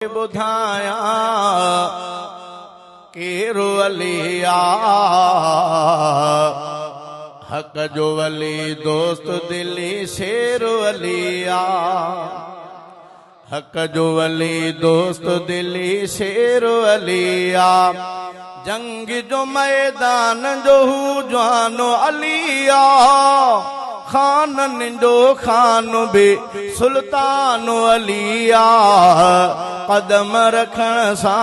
बुधाया केरो अलिया हक जो वली दोस्त दिली शेरो अलिया हक जो वली दोस्त दिली शेरो अलिया जंग जो मैदान जो हू जानो अलिया खानन जो खान बे सुल्तान अलिया कदम रखण सा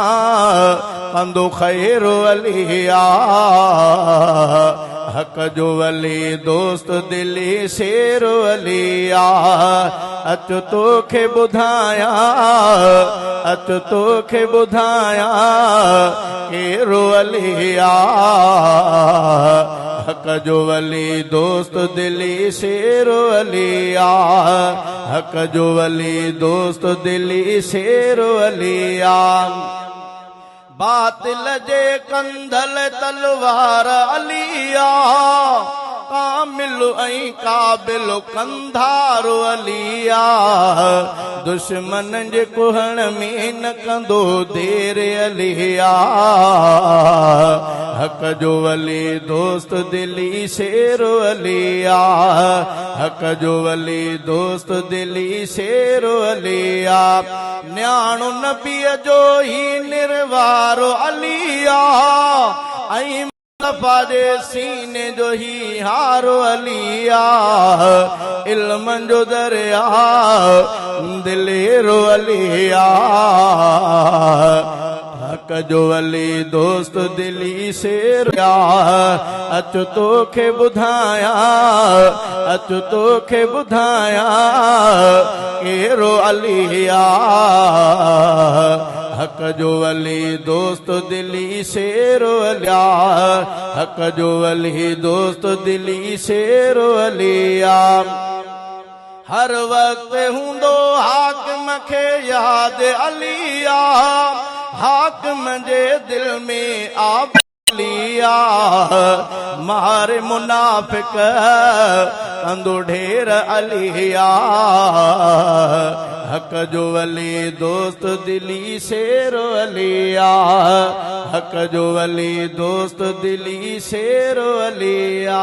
कंदो खैरो अलिया हक जो वली दोस्त दिली शेरो अलिया अच तोखे बुधाया अच तोखे बुधाया केरो अलिया हक जो वली दोस्त दिली शेरो अलिया हक जो वली दोस्त दिली शेरो अलिया बातिल जे कंधल तलवार अलिया कामिल ऐं काबिल कंधारो अलिया दुश्मन जे कुहण में न कंदो देर अलिया हक जो वली दोस्त दिली शेरो अलिया हक जो वली दोस्त दिली शेरो अलिया न्याणो नबीअ जो ही निर्वारो अलिया ऐं मुस्तफा जे सीने जो ही हारो अलिया इल्म जो दरिया दिलेरो अलिया हक जो वली दोस्त दिली शेरिया अच तोखे बुधाया अच तोखे बुधाया केरो अलिया हक जो वली दोस्त दिली शेरो अलिया हक जो वली दोस्त दिली शेरो अलिया हर वक्त हूंदो हाकिम खे याद अलिया हाकिम जे दिल में आब अलिया मारे मुनाफिक कंदो ढेर अलिया हक जो वली दोस्त दिली शेरो अलिया हक जो वली दोस्त दिली शेरो अलिया।